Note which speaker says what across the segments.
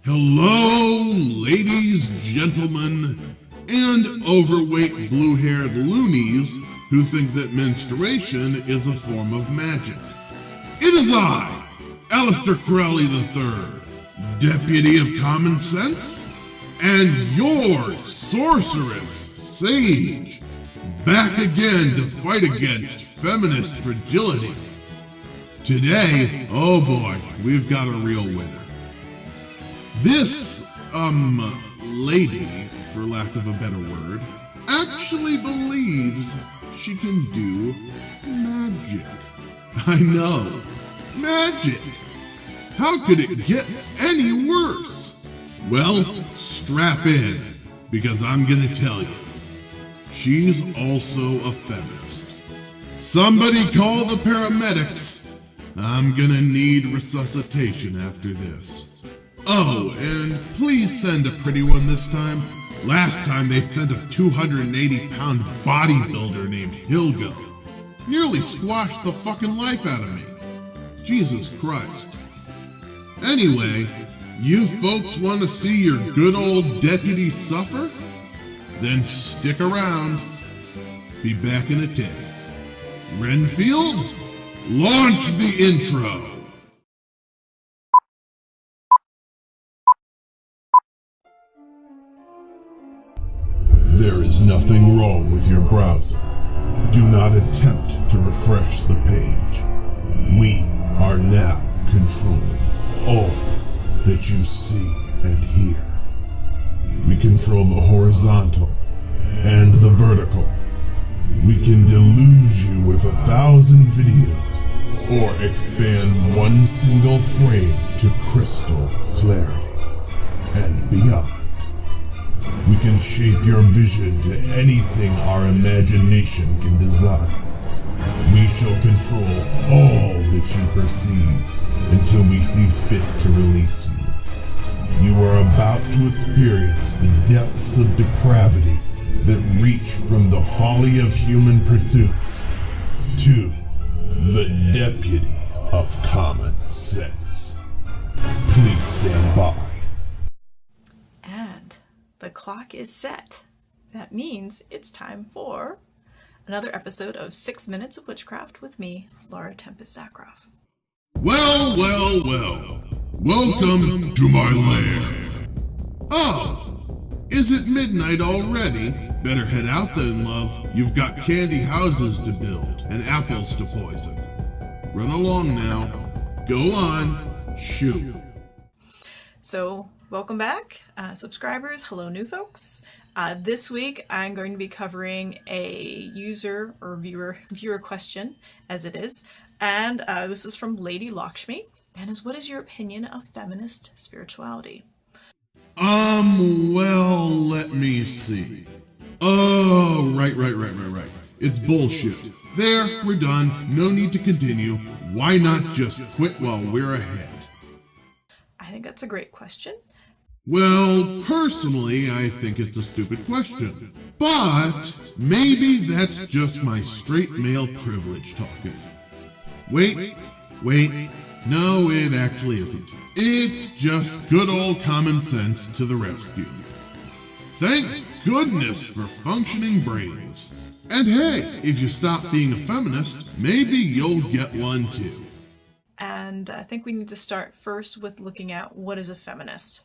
Speaker 1: Hello, ladies, gentlemen, and overweight blue-haired loonies who think that menstruation is a form of magic. It is I, Alistair Crowley III, Deputy of Common Sense, and your sorceress sage, back again to fight against feminist fragility. Today, oh boy, we've got a real winner. This, lady, for lack of a better word, actually believes she can do magic. I know, magic. How could it get any worse? Well, strap in, because I'm gonna tell you. She's also a feminist. Somebody call the paramedics. I'm gonna need resuscitation after this. Oh, and please send a pretty one this time. Last time they sent a 280-pound bodybuilder named Hilgo. Nearly squashed the fucking life out of me. Jesus Christ. Anyway, you folks want to see your good old deputy suffer? Then stick around. Be back in a tick. Renfield, launch the intro.
Speaker 2: There is nothing wrong with your browser. Do not attempt to refresh the page. We are now controlling all that you see and hear. We control the horizontal and the vertical. We can delude you with 1,000 videos or expand one single frame to crystal clarity and beyond. We can shape your vision to anything our imagination can design. We shall control all that you perceive until we see fit to release you. You are about to experience the depths of depravity that reach from the folly of human pursuits to the deputy of common sense. Please stand by.
Speaker 3: The clock is set. That means it's time for another episode of 6 Minutes of Witchcraft with me, Laura Tempest Zakroff.
Speaker 1: Well. Welcome to my lair. Oh, is it midnight already? Better head out then, love. You've got candy houses to build and apples to poison. Run along now. Go on. Shoot.
Speaker 3: So, welcome back, subscribers. Hello, new folks. This week, I'm going to be covering a user or viewer question, as it is, and this is from Lady Lakshmi, and is, what is your opinion of feminist spirituality?
Speaker 1: Well, let me see. Oh, right. It's bullshit. There, we're done. No need to continue. Why not just quit while we're ahead?
Speaker 3: I think that's a great question.
Speaker 1: Well, personally, I think it's a stupid question. But maybe that's just my straight male privilege talking. Wait. No, it actually isn't. It's just good old common sense to the rescue. Thank goodness for functioning brains. And hey, if you stop being a feminist, maybe you'll get one too.
Speaker 3: And I think we need to start first with looking at what is a feminist.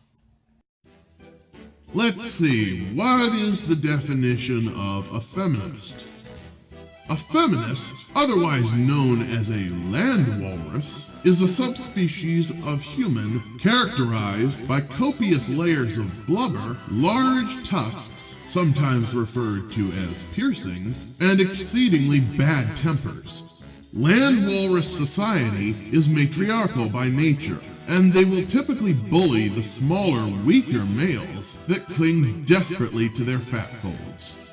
Speaker 1: Let's see, what is the definition of a feminist? A feminist, otherwise known as a land walrus, is a subspecies of human characterized by copious layers of blubber, large tusks, sometimes referred to as piercings, and exceedingly bad tempers. Land walrus society is matriarchal by nature, and they will typically bully the smaller, weaker males that cling desperately to their fat folds.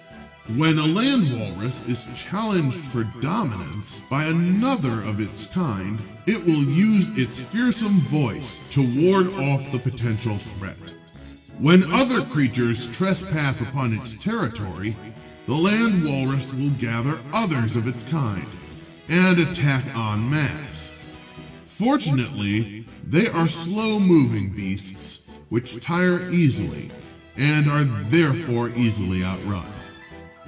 Speaker 1: When a land walrus is challenged for dominance by another of its kind, it will use its fearsome voice to ward off the potential threat. When other creatures trespass upon its territory, the land walrus will gather others of its kind and attack en masse. Fortunately, they are slow-moving beasts, which tire easily and are therefore easily outrun.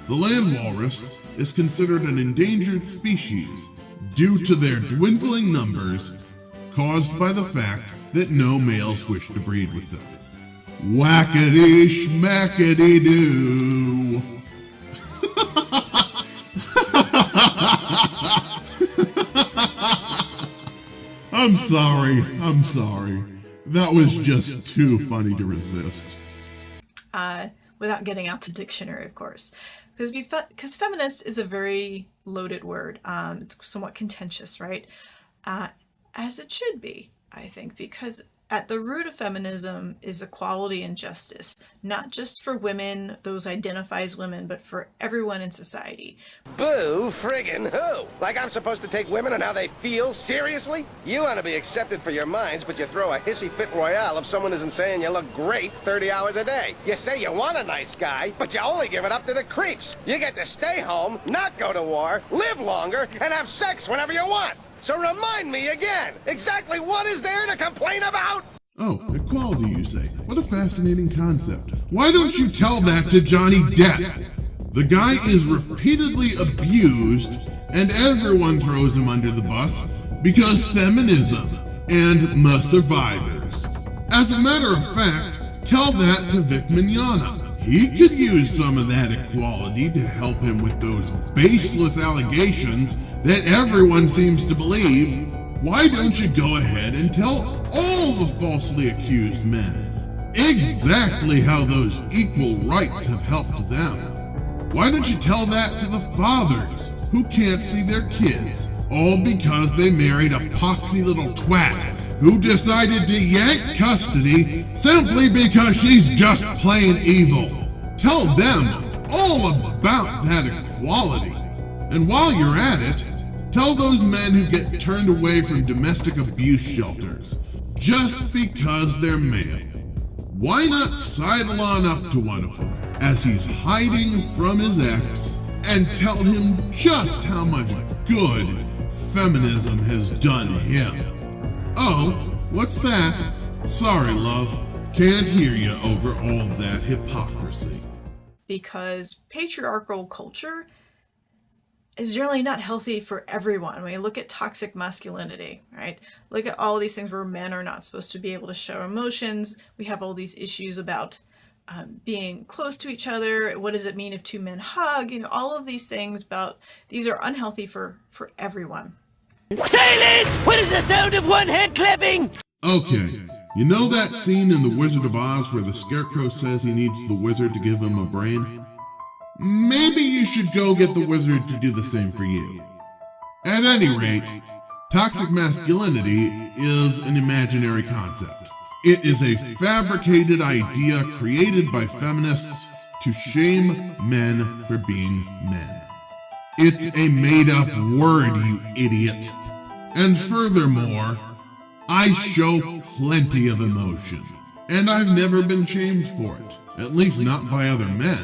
Speaker 1: The land walrus is considered an endangered species due to their dwindling numbers caused by the fact that no males wish to breed with them. Whackity schmackity doo. I'm sorry. That was just too funny to resist.
Speaker 3: Without getting out the dictionary, of course. Because feminist is a very loaded word. It's somewhat contentious, right? As it should be, I think, because at the root of feminism is equality and justice, not just for women, those identify as women, but for everyone in society.
Speaker 4: Boo friggin' who? Like I'm supposed to take women and how they feel seriously? You want to be accepted for your minds, but you throw a hissy fit royale if someone isn't saying you look great 30 hours a day. You say you want a nice guy, but you only give it up to the creeps. You get to stay home, not go to war, live longer, and have sex whenever you want. So remind me again, exactly what is there to complain about?
Speaker 1: Oh, equality, you say? What a fascinating concept. Why don't you tell that to Johnny Depp? The guy is repeatedly abused, and everyone throws him under the bus because feminism and the survivors. As a matter of fact, tell that to Vic Mignogna. He could use some of that equality to help him with those baseless allegations that everyone seems to believe. Why don't you go ahead and tell all the falsely accused men exactly how those equal rights have helped them? Why don't you tell that to the fathers who can't see their kids, all because they married a poxy little twat who decided to yank custody simply because she's just plain evil? Tell them all about that equality. And while you're at it, tell those men who get turned away from domestic abuse shelters just because they're male. Why not sidle on up to one of them as he's hiding from his ex and tell him just how much good feminism has done him? Oh, what's that? Sorry, love. Can't hear you over all that hypocrisy.
Speaker 3: Because patriarchal culture is generally not healthy for everyone. When you look at toxic masculinity, right? Look at all these things where men are not supposed to be able to show emotions. We have all these issues about being close to each other. What does it mean if two men hug? All of these things these are unhealthy for everyone.
Speaker 4: Silence! What is the sound of one hand clapping?
Speaker 1: Okay, you know that scene in The Wizard of Oz where the Scarecrow says he needs the wizard to give him a brain? Maybe you should go get the wizard to do the same for you. At any rate, toxic masculinity is an imaginary concept. It is a fabricated idea created by feminists to shame men for being men. It's a made-up word, you idiot. And furthermore, I show plenty of emotion, and I've never been shamed for it, at least not by other men.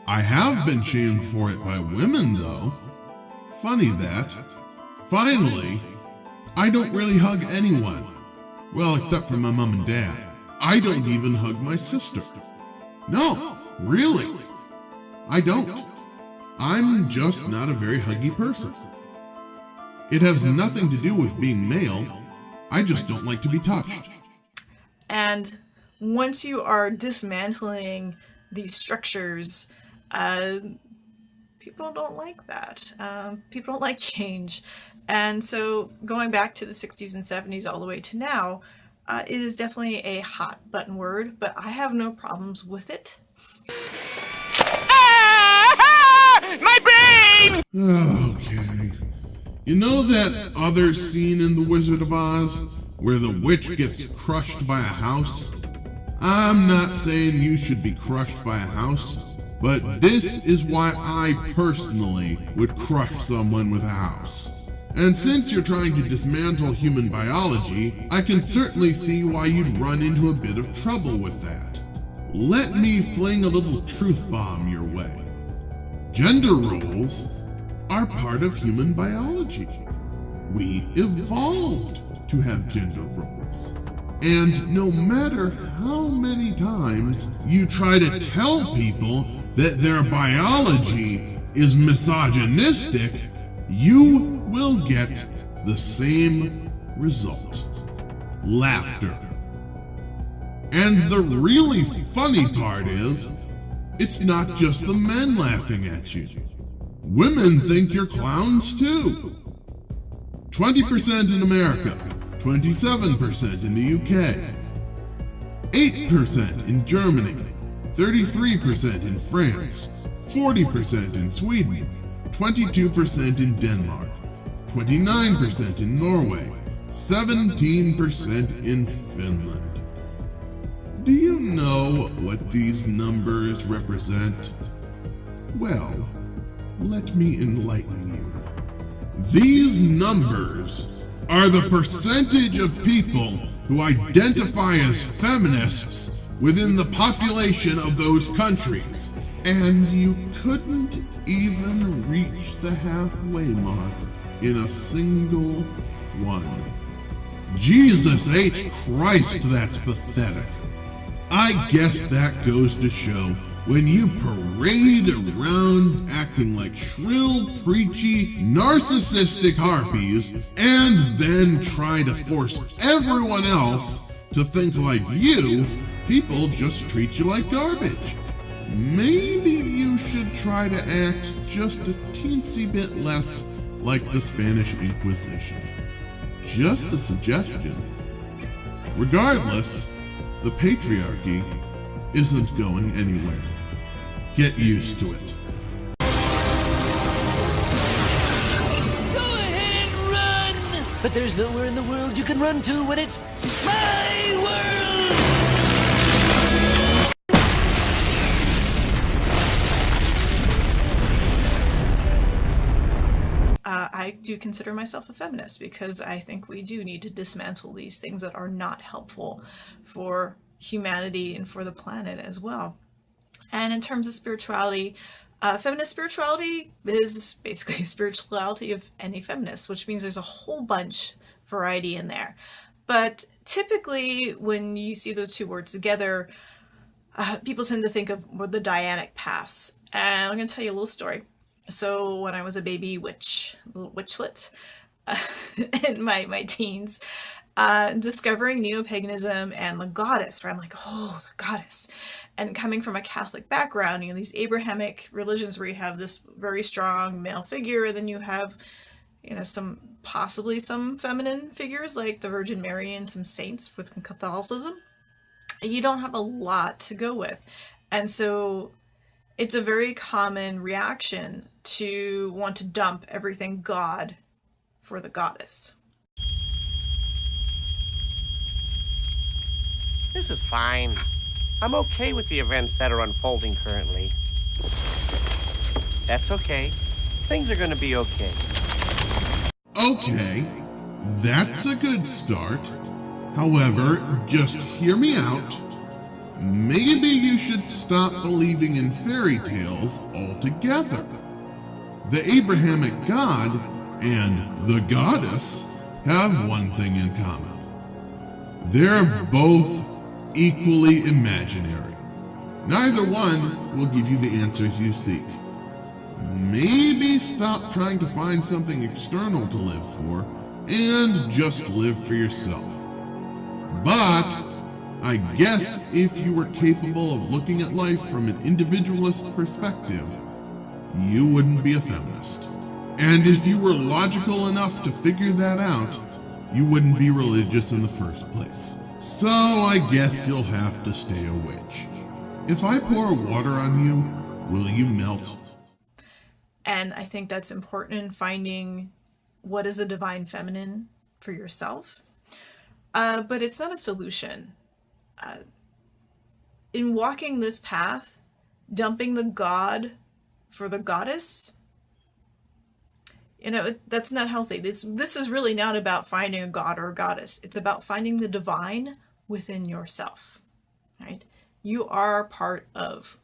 Speaker 1: I have been shamed for it by women, though. Funny that. Finally, I don't really hug anyone. Well, except for my mom and dad. I don't even hug my sister. No, really. I don't. I'm just not a very huggy person. It has nothing to do with being male. I just don't like to be touched.
Speaker 3: And once you are dismantling these structures, people don't like that. People don't like change. And so going back to the 60s and 70s all the way to now, it is definitely a hot button word, but I have no problems with it.
Speaker 4: My brain!
Speaker 1: Okay. You know that other scene in The Wizard of Oz where the witch gets crushed by a house? I'm not saying you should be crushed by a house, but this is why I personally would crush someone with a house. And since you're trying to dismantle human biology, I can certainly see why you'd run into a bit of trouble with that. Let me fling a little truth bomb your way. Gender roles are part of human biology. We evolved to have gender roles. And no matter how many times you try to tell people that their biology is misogynistic, you will get the same result: laughter. And the really funny part is, it's not just the men laughing at you. Women think you're clowns too. 20% in America, 27% in the UK, 8% in Germany, 33% in France, 40% in Sweden, 22% in Denmark, 29% in Norway, 17% in Finland. Do you know what these numbers represent? Well, let me enlighten you. These numbers are the percentage of people who identify as feminists within the population of those countries. And you couldn't even reach the halfway mark in a single one. Jesus H. Christ, that's pathetic. I guess that goes to show, when you parade around acting like shrill, preachy, narcissistic harpies, and then try to force everyone else to think like you, people just treat you like garbage. Maybe you should try to act just a teensy bit less like the Spanish Inquisition. Just a suggestion. Regardless, the patriarchy isn't going anywhere. Get used to it.
Speaker 5: Go ahead, run! But there's nowhere in the world you can run to when it's my world!
Speaker 3: I do consider myself a feminist because I think we do need to dismantle these things that are not helpful for humanity and for the planet as well. And in terms of spirituality, feminist spirituality is basically spirituality of any feminist, which means there's a whole bunch variety in there. But typically when you see those two words together, people tend to think of the Dianic paths. And I'm going to tell you a little story. So when I was a baby witch, a little witchlet, in my teens, discovering neo-paganism and the goddess, where I'm like, oh, the goddess. And coming from a Catholic background, these Abrahamic religions where you have this very strong male figure, and then you have, possibly some feminine figures like the Virgin Mary and some saints with Catholicism. You don't have a lot to go with. And so it's a very common reaction to want to dump everything God for the goddess.
Speaker 6: This is fine. I'm okay with the events that are unfolding currently. That's okay. Things are gonna be okay.
Speaker 1: Okay, that's a good start. However, just hear me out. Maybe you should stop believing in fairy tales altogether. The Abrahamic God and the goddess have one thing in common. They're both equally imaginary. Neither one will give you the answers you seek. Maybe stop trying to find something external to live for and just live for yourself. But I guess if you were capable of looking at life from an individualist perspective, you wouldn't be a feminist. And if you were logical enough to figure that out, you wouldn't be religious in the first place. So I guess you'll have to stay a witch. If I pour water on you, will you melt?
Speaker 3: And I think that's important in finding what is the divine feminine for yourself. But it's not a solution. In walking this path, dumping the God for the goddess, that's not healthy. This is really not about finding a god or a goddess. It's about finding the divine within yourself, right? You are part of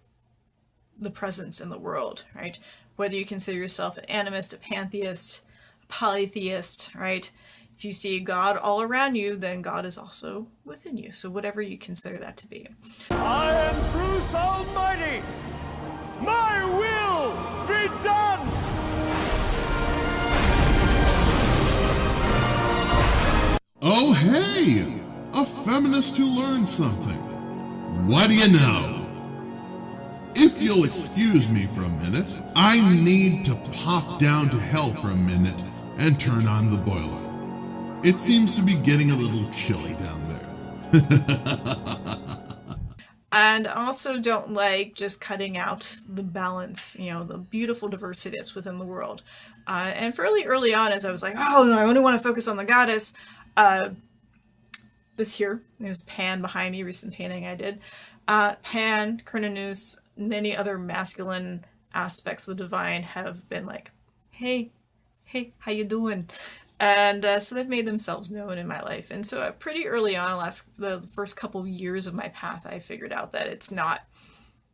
Speaker 3: the presence in the world, right? Whether you consider yourself an animist, a pantheist, a polytheist, right? If you see God all around you, then God is also within you. So whatever you consider that to be.
Speaker 7: I am Bruce Almighty. My will be done.
Speaker 1: Oh, hey! A feminist who learned something. What do you know? If you'll excuse me for a minute, I need to pop down to hell for a minute and turn on the boiler. It seems to be getting a little chilly down there.
Speaker 3: And also don't like just cutting out the balance, the beautiful diversity that's within the world. And fairly early on, as I was like, oh, I only want to focus on the goddess, this here is Pan behind me, recent painting I did. Pan, Cernunnos, many other masculine aspects of the divine have been like, hey, how you doing? And so they've made themselves known in my life. And so pretty early on, the first couple years of my path, I figured out that it's not,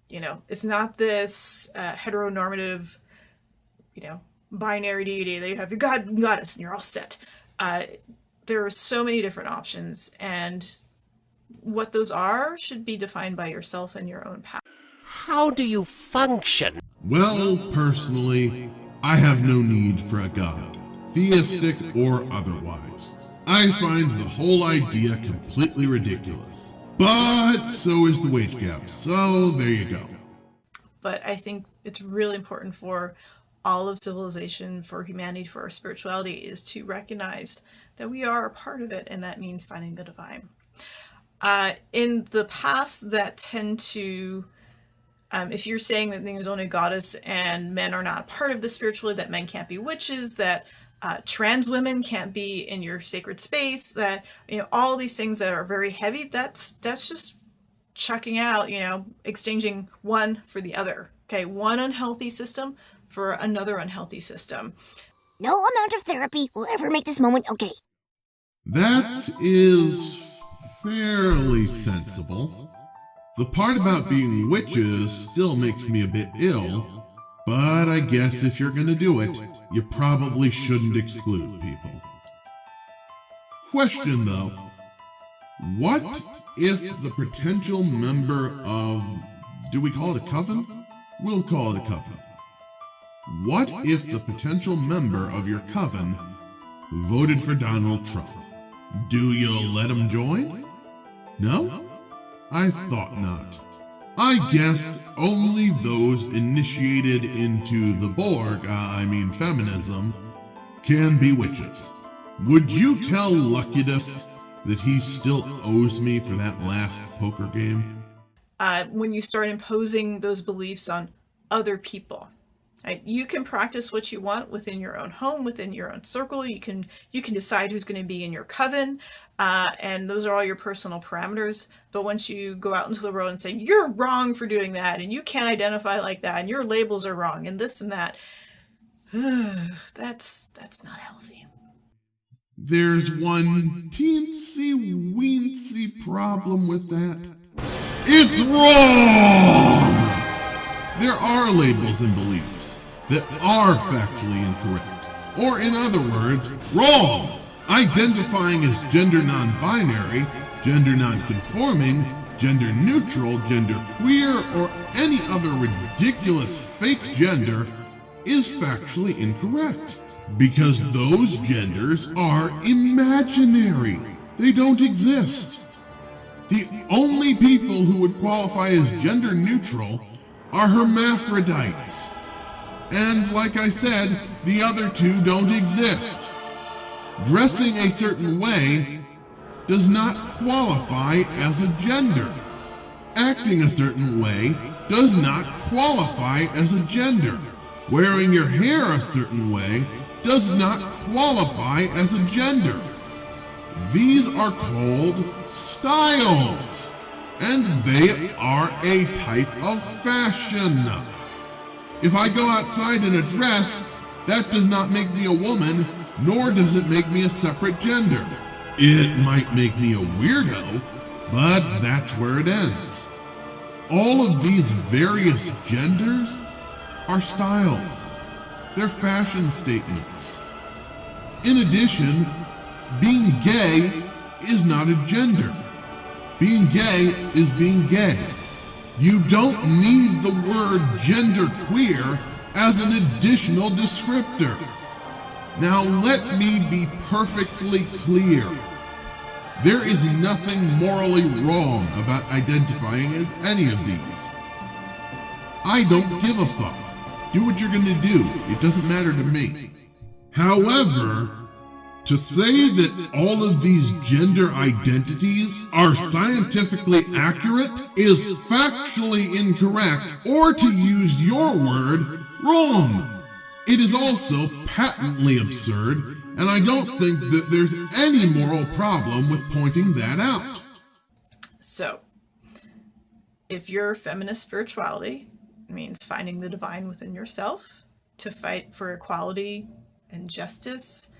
Speaker 3: it's not this heteronormative, binary deity that you have your God and goddess and you're all set. There are so many different options, and what those are should be defined by yourself and your own path.
Speaker 6: How do you function?
Speaker 1: Well, personally, I have no need for a god, theistic or otherwise. I find the whole idea completely ridiculous. But so is the wage gap, so there you go.
Speaker 3: But I think it's really important for all of civilization, for humanity, for our spirituality, is to recognize that we are a part of it, and that means finding the divine. In the past, that tend to, if you're saying that there's only a goddess and men are not a part of the spirituality, that men can't be witches, that trans women can't be in your sacred space, that all these things that are very heavy, that's just chucking out, exchanging one for the other. Okay, one unhealthy system for another unhealthy system.
Speaker 8: No amount of therapy will ever make this moment okay.
Speaker 1: That is fairly sensible. The part about being witches still makes me a bit ill, but I guess if you're gonna do it, you probably shouldn't exclude people. Question though, what if the potential member of, do we call it a coven? We'll call it a coven. What if the potential member of your coven voted for Donald Trump? Do you let him join? No? I thought not. I guess only those initiated into the Borg, feminism, can be witches. Would you tell Luckitus that he still owes me for that last poker game?
Speaker 3: When you start imposing those beliefs on other people, right? You can practice what you want within your own home, within your own circle. You can decide who's going to be in your coven, and those are all your personal parameters. But once you go out into the world and say you're wrong for doing that, and you can't identify like that, and your labels are wrong, and this and that, that's not healthy.
Speaker 1: There's one teensy weensy problem with that. It's wrong! There are labels and beliefs that are factually incorrect. Or in other words, wrong! Identifying as gender non-binary, gender non-conforming, gender neutral, gender queer, or any other ridiculous fake gender is factually incorrect. Because those genders are imaginary. They don't exist. The only people who would qualify as gender neutral are hermaphrodites. And like I said, the other two don't exist. Dressing a certain way does not qualify as a gender. Acting a certain way does not qualify as a gender. Wearing your hair a certain way does not qualify as a gender. These are called styles, and they are a type of fashion. If I go outside in a dress, that does not make me a woman, nor does it make me a separate gender. It might make me a weirdo, but that's where it ends. All of these various genders are styles. They're fashion statements. In addition, Being gay is not a gender. Being gay is being gay. You don't need the word genderqueer as an additional descriptor. Now let me be perfectly clear. There is nothing morally wrong about identifying as any of these. I don't give a fuck. Do what you're gonna do. It doesn't matter to me. However, to say that all of these gender identities are scientifically accurate is factually incorrect, or to use your word, wrong. It is also patently absurd, and I don't think that there's any moral problem with pointing that out.
Speaker 3: So, if your feminist spirituality means finding the divine within yourself, to fight for equality and justice,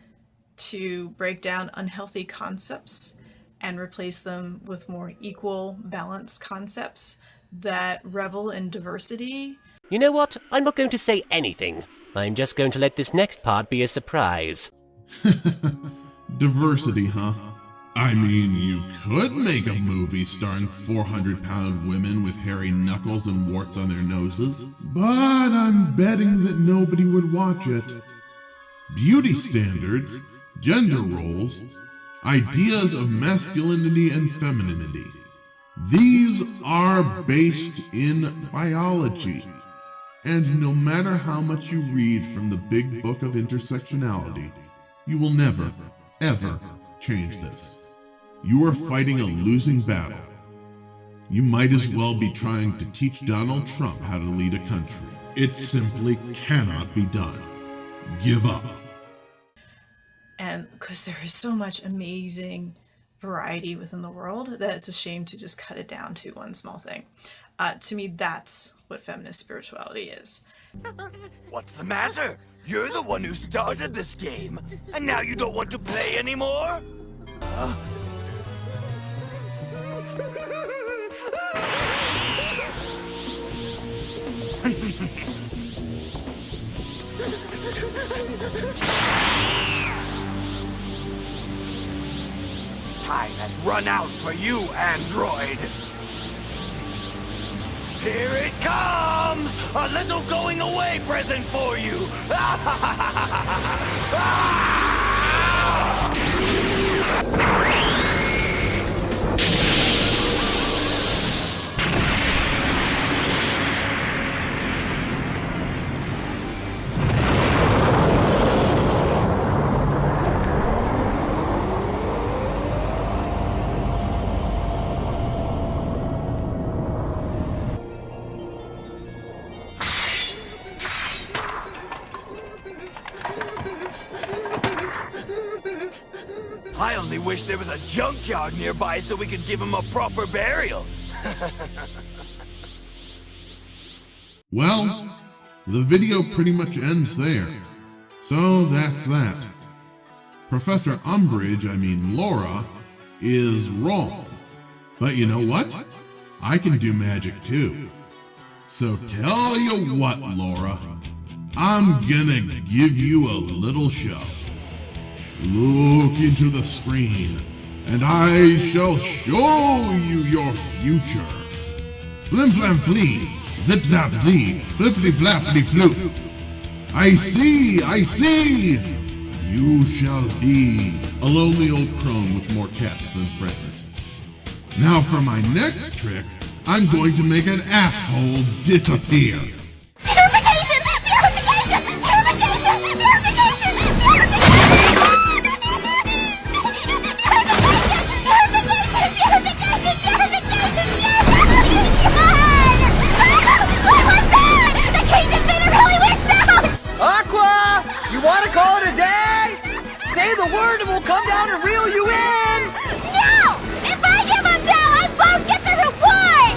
Speaker 3: to break down unhealthy concepts and replace them with more equal, balanced concepts that revel in diversity.
Speaker 9: You know what? I'm not going to say anything. I'm just going to let this next part be a surprise.
Speaker 1: Diversity, huh? I mean, you could make a movie starring 400-pound women with hairy knuckles and warts on their noses, but I'm betting that nobody would watch it. Beauty standards, gender roles, ideas of masculinity and femininity. These are based in biology. And no matter how much you read from the big book of intersectionality, you will never, ever change this. You are fighting a losing battle. You might as well be trying to teach Donald Trump how to lead a country. It simply cannot be done. Give up.
Speaker 3: And because there is so much amazing variety within the world that it's a shame to just cut it down to one small thing. To me, that's what feminist spirituality is.
Speaker 7: What's the matter? You're the one who started this game, and now you don't want to play anymore? Time has run out for you, android. Here it comes! A little going away present for you! I only wish there was a junkyard nearby so we could give him a proper burial.
Speaker 1: Well, the video pretty much ends there. So that's that. Professor Umbridge, Laura, is wrong. But you know what? I can do magic too. So tell you what, Laura, I'm gonna give you a little show. Look into the screen, and I shall show you your future. Flim flam flee, zip zap zee, flippity flappity floop. I see! You shall be a lonely old crone with more cats than friends. Now for my next trick, I'm going to make an asshole disappear.
Speaker 8: Purification! Purification! Purification! Purification!
Speaker 10: Aqua! You want to call it a day? Say the word and we'll come down and reel you in!
Speaker 8: No! If I give them down, I won't get the reward!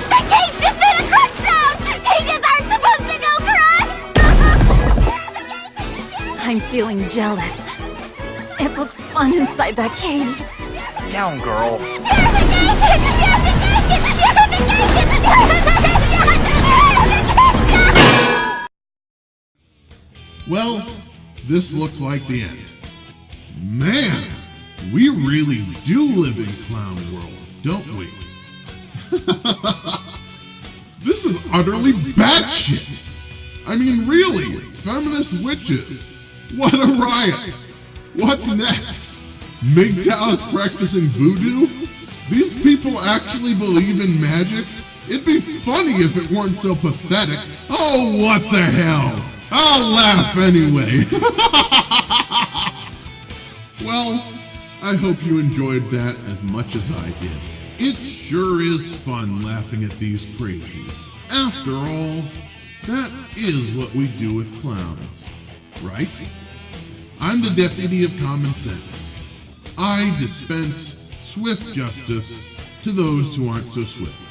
Speaker 8: The cage just made a crunch sound! Cages aren't supposed to go crunch!
Speaker 11: I'm feeling jealous. It looks fun inside that cage.
Speaker 7: Down, girl.
Speaker 8: Purification! Purification! Purification!
Speaker 1: Well, this looks like the end. Man, we really do live in clown world, don't we? This is utterly batshit. I mean, really, feminist witches. What a riot. What's next? MGTOW's practicing voodoo? These people actually believe in magic? It'd be funny if it weren't so pathetic. Oh, what the hell? I'll laugh anyway. Well, I hope you enjoyed that as much as I did. It sure is fun laughing at these crazies. After all, that is what we do with clowns, right? I'm the deputy of common sense. I dispense swift justice to those who aren't so swift.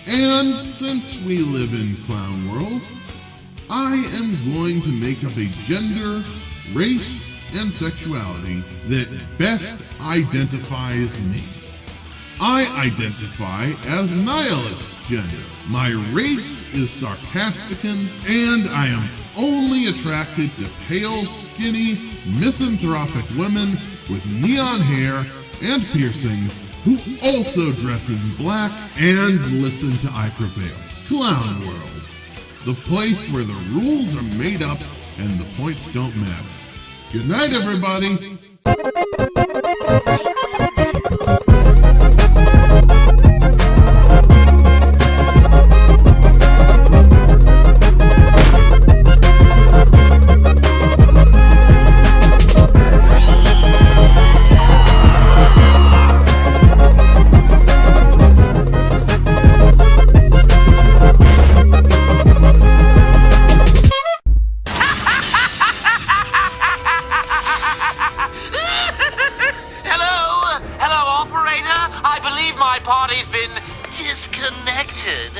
Speaker 1: And since we live in clown world, I am going to make up a gender, race, and sexuality that best identifies me. I identify as nihilist gender. My race is sarcastican, and I am only attracted to pale, skinny, misanthropic women with neon hair and piercings who also dress in black and listen to I Prevail. Clown World, the place where the rules are made up and the points don't matter. Good night, everybody.
Speaker 5: My party's been disconnected.